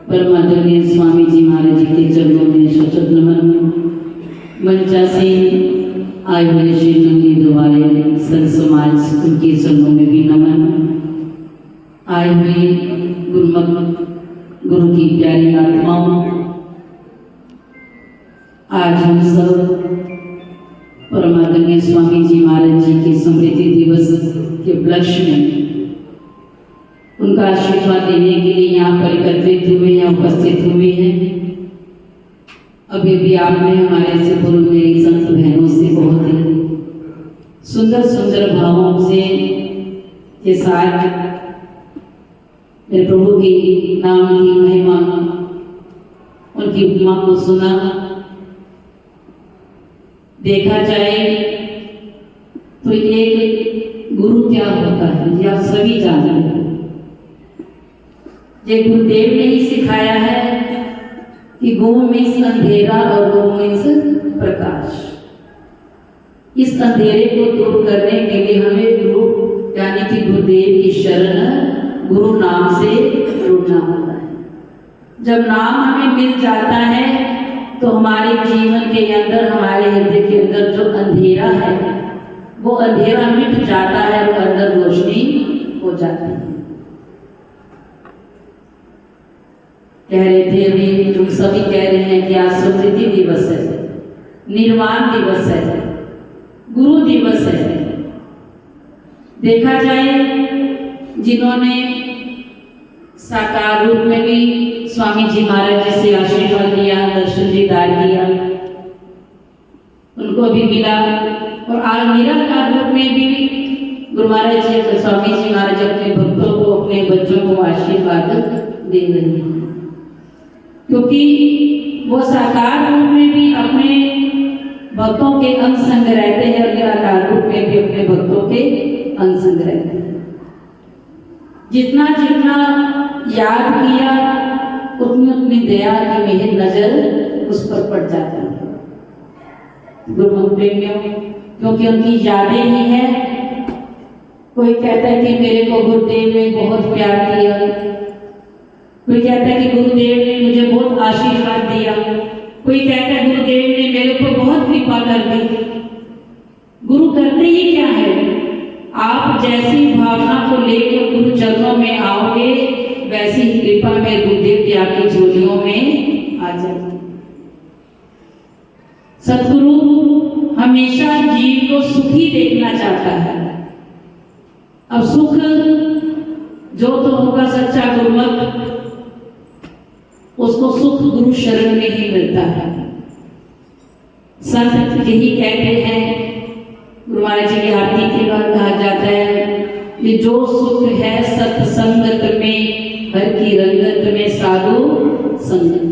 परमादरणीय स्वामी जी महाराज जी के चरणों में सचत नमन। मंचासीन आए हुए श्री नंदी द्वारे संत समाज उनके चरणों में भी नमन। आए हुए गुरु की प्यारी आत्माओं, आज हम सब परमादरणीय स्वामी जी महाराज जी के स्मृति दिवस के उपलक्ष्य में उनका आशीर्वाद देने के लिए यहाँ पर एकत्रित हुए हैं, उपस्थित हुए हैं। अभी भी आपने हमारे से पूर्व मेरी संत बहनों से बहुत ही सुंदर सुंदर भावों से के साथ मेरे प्रभु की नाम की महिमा, उनकी उपमा को सुना। देखा जाए तो एक गुरु क्या होता है ये आप सभी जानते हैं। ये गुरुदेव ने ही सिखाया है कि गो मीन्स अंधेरा और गो मीन्स प्रकाश। इस अंधेरे को दूर करने के लिए हमें गुरु यानी कि गुरुदेव की शरण गुरु नाम से जुड़ना होता है। जब नाम हमें मिल जाता है तो हमारे जीवन के अंदर, हमारे हृदय के अंदर जो अंधेरा है वो अंधेरा मिट जाता है और अंदर रोशनी हो जाती है। कह रहे थे अभी, लोग सभी कह रहे हैं कि आज स्मृति दिवस है, निर्वाण दिवस है, गुरु दिवस है। देखा जाए जिन्होंने साकार रूप में भी स्वामी जी महाराज जी से आशीर्वाद लिया, दर्शन दीदार किया, उनको भी मिला। और आज निराकार रूप में भी गुरु महाराज जी, स्वामी जी महाराज अपने भक्तों को, अपने बच्चों को आशीर्वाद दे रहे हैं, क्योंकि वो साकार रूप में भी अपने भक्तों के अंग संग रहते हैं और निराकार रूप में भी अपने भक्तों के अंग संग रहते हैं। जितना जितना याद किया उतनी उतनी दया की मेहर नजर उस पर पड़ जाती है गुरुमुख प्रेमियों, क्योंकि उनकी यादें ही है। कोई कहता है कि मेरे को गुरुदेव ने बहुत प्यार किया, कोई कहता है कि गुरुदेव ने मुझे बहुत आशीर्वाद दिया, कोई कहता है गुरुदेव ने मेरे ऊपर बहुत कृपा कर दी। गुरु करते ही क्या है, आप जैसी भावना को लेकर गुरु चरणों में आओगे वैसी ही कृपा में गुरुदेव की आपकी झोलियों में आ जाएगी। सतगुरु हमेशा जीव को सुखी देखना चाहता है। अब सुख जो तो होगा सच्चा गुरुमत, उसको सुख गुरु शरण में ही मिलता है। संत यही कहते हैं, गुरु महाराज जी की आरती के बाद कहा जाता है कि जो सुख है सत्संगत में, हर की रंगत में साधु संगत।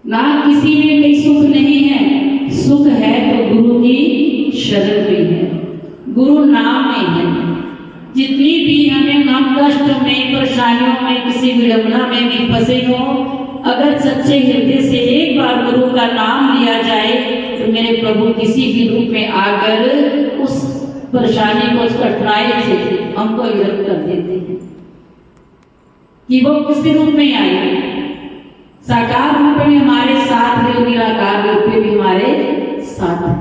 ना किसी में कोई सुख नहीं है, सुख है तो गुरु की शरण में है, गुरु नाम में है। जितनी भी हम कष्ट में, परेशानियों में, किसी विडंबना में भी फंसे हो, अगर सच्चे हृदय से एक बार गुरु का नाम लिया जाए तो मेरे प्रभु किसी भी रूप में आकर उस परेशानी को, उस कठिनाई से हमको इधर कर देते हैं। कि वो किसी रूप में आए, साकार रूप में हमारे साथ है, निराकार रूप में भी हमारे साथ है।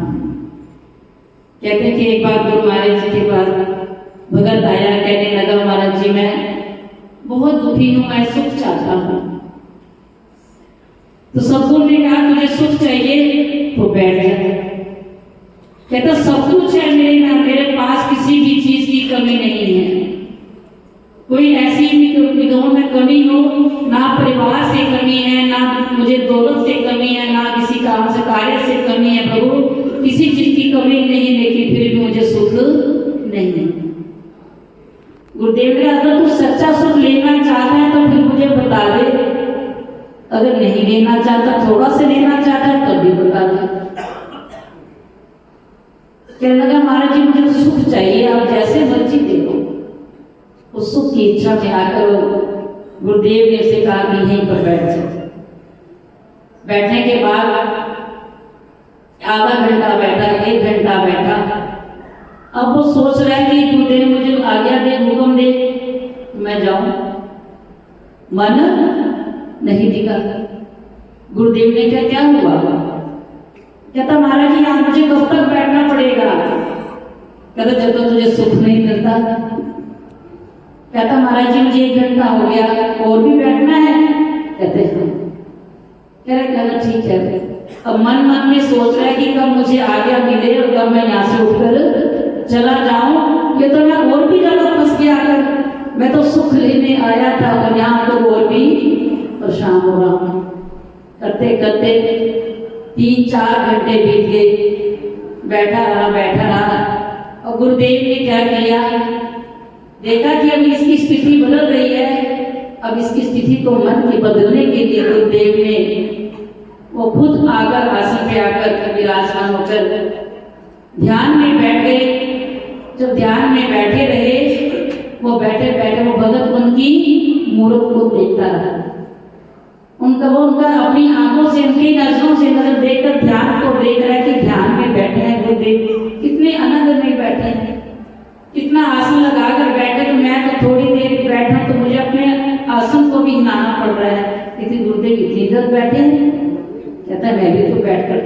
कहते हैं कि एक बार गुरु महाराज जी के पास भगत आया, कहने लगा महाराज जी मैं बहुत दुखी हूं, मैं सुख चाहता हूं। तो सतगुरु ने कहा तुझे सुख चाहिए तो बैठ जा। कहता सब कुछ है मेरे पास, किसी भी चीज की कमी नहीं है। कोई ऐसी भी निगाहों में कमी हो, ना परिवार से कमी है, ना मुझे दौलत से कमी है, ना किसी काम से, कार्य से कमी है प्रभु, किसी चीज की कमी नहीं, लेकिन फिर भी मुझे सुख नहीं है। गुरुदेव ने अगर तू सच्चा सुख लेना चाहता है तो फिर मुझे बता दे, अगर नहीं लेना चाहता, थोड़ा से लेना चाहता है तब भी बता दे। कहने लगा महाराज जी मुझे तो सुख चाहिए, आप जैसे मर्जी दे दो। उस सुख की इच्छा में आकर गुरुदेव ने उसे कहा कि यहीं पर बैठ जाओ। बैठने के बाद आधा घंटा बैठा, 1 घंटा बैठा। अब वो सोच रहा है कि गुरुदेव मुझे आज्ञा दे, हुक्म दे, मैं जाऊं। मन नहीं टिका। गुरुदेव ने क्या क्या हुआ? कहता महाराज जी आज मुझे कब तक बैठना पड़ेगा? कहता जब तक तुझे सुख नहीं मिलता। कहता महाराज जी मुझे 1 घंटा हो गया, और भी बैठना है? कहते हैं। कह रहे कहना ठीक है। अब मन मन में सोच रहा है कि कब मुझे आज्ञा मिले और कब मैं यहाँ से उठकर चला जाऊं। ये तो मैं और भी ज्यादा फंस गया कर, मैं तो सुख लेने आया था और यहाँ तो और भी परेशान हो रहा हूँ। करते करते 3-4 घंटे बीत गए, बैठा रहा। और गुरुदेव ने क्या किया? देखा कि अब इसकी स्थिति बदल रही है। अब इसकी स्थिति को मन की बदलने के लिए गुरुदेव ने वो खुद आकर आसन पे आकर विराजमान होकर ध्यान में बैठ गए। जब ध्यान में बैठे रहे, वो बैठे बैठे वो भगत उनकी मूर्त को देखता रहा। उनका अपनी आंखों से, उनकी नजरों से नजर देखकर ध्यान को देख रहा है कि ध्यान में बैठे हैं गुरुदेव, कितने आनंद में बैठे हैं, कितना आसन लगाकर बैठे। तो मैं तो थोड़ी देर बैठा तो मुझे अपने आसन को भी हिलाना पड़ रहा है, लेकिन गुरुदेव इतनी देर बैठे हैं। कहता है मैं भी तो बैठ कर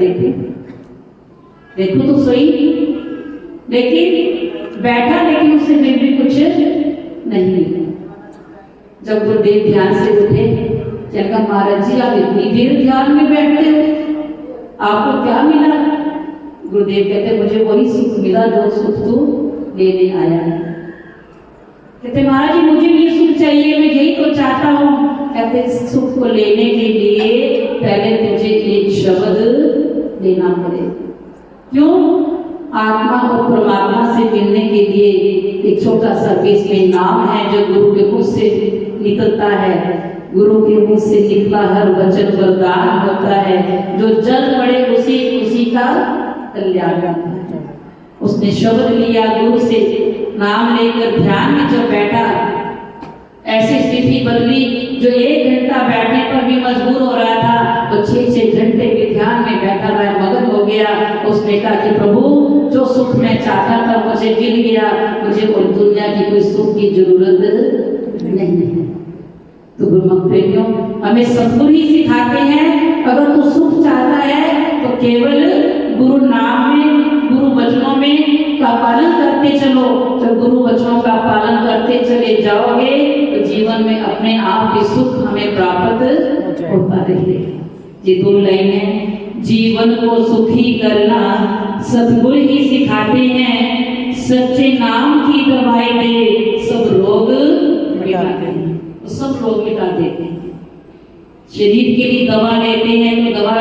देखूं तो सही। लेकिन बैठा, लेकिन उससे भी कुछ नहीं। जब गुरुदेव ध्यान से उठे, कहता महाराज जी आप इतनी देर ध्यान में बैठते हो, आपको क्या मिला? गुरुदेव कहते मुझे वही सुख मिला जो सुख तू लेने आया है। कहते महाराज जी मुझे भी सुख चाहिए, मैं यही तो चाहता हूँ। कहते सुख को लेने के लिए पहले तुझे एक शब्द लेना पड़ेगा। क्यों? आत्मा और परमात्मा से मिलने के लिए एक छोटा सा बीच में नाम है जो गुरु के मुख से निकलता है। गुरु के मुख से निकला हर वचन वरदान होता है, जो जल पड़े उसी का कल्याण होता है। उसने शब्द लिया गुरु से, नाम लेकर ध्यान में जब बैठा, ऐसी स्थिति बदली जो 1 घंटा बैठने पर भी मजबूर हो रहा था, तो 6-6 घंटे के ध्यान में बैठा रहा, मगन हो गया। उसने कहा कि प्रभु जो सुख मैं चाहता था मुझे मिल गया, मुझे और दुनिया की कोई सुख की जरूरत नहीं है। तो गुरुमुख प्रेमियों, हमें सद्गुरु ही सिखाते हैं अगर तू सुख चाहता है तो केवल गुरु नाम में, गुरु वचनों में का पालन करते चलो। जब गुरु वचनों का पालन करते चले जाओगे तो जीवन में अपने आप ही सुख हमें प्राप्त होता रहेगा। ये 2 लाइनें जीवन को सुखी करना सद्गुरु ही सिखाते हैं। सच्चे नाम की दवाई दे सब रोग मिटाते हैं, सब रोग मिटा देते हैं। शरीर के लिए दवा लेते हैं तो दवा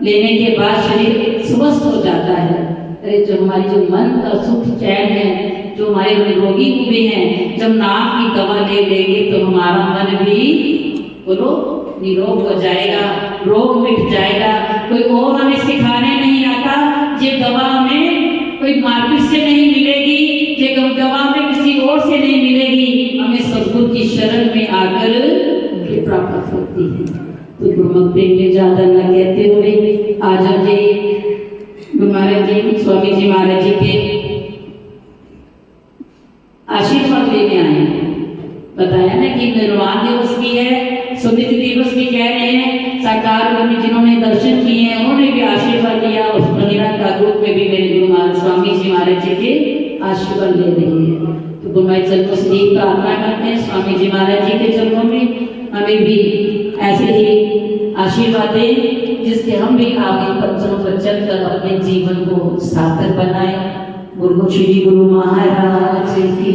लेने के बाद शरीर स्वस्थ हो जाता है। अरे जो हमारी जो मन का सुख चैन है, जो हमारे रोगी हुए हैं, जब नाम की दवा ले लेंगे तो हमारा मन भी बोलो निरोग हो जाएगा, रोग मिट जाएगा। कोई और हमें सिखाने नहीं आता। ये दवा हमें कोई मार्केट से नहीं मिलेगी, ये दवा में किसी और से नहीं मिलेगी, हमें सद्गुरु की शरण में आकर प्राप्त होती है। तो गुरुमुख प्रेम में ज्यादा न कहते हुए आज हम ये महाराज जी, स्वामी जी महाराज जी के आशीर्वाद लेने आए। बताया ना कि निर्वाण दिवस भी है, स्मृति दिवस भी कह रहे हैं। साकार गुरु जिन्होंने दर्शन किए हैं उन्होंने भी आशीर्वाद लिया। उस निरंकार रूप में भी मेरे गुरु स्वामी जी महाराज जी के आशीर्वाद ले रहे हैं। तो गुरु महाराज चरणों से एक प्रार्थना करते हैं, स्वामी जी महाराज जी के चरणों में हमें भी ऐसे ही आशीर्वाद दें जिसके हम भी आगे पंचों पर चलकर अपने जीवन को सार्थक बनाए। गुरु श्री गुरु महाराज की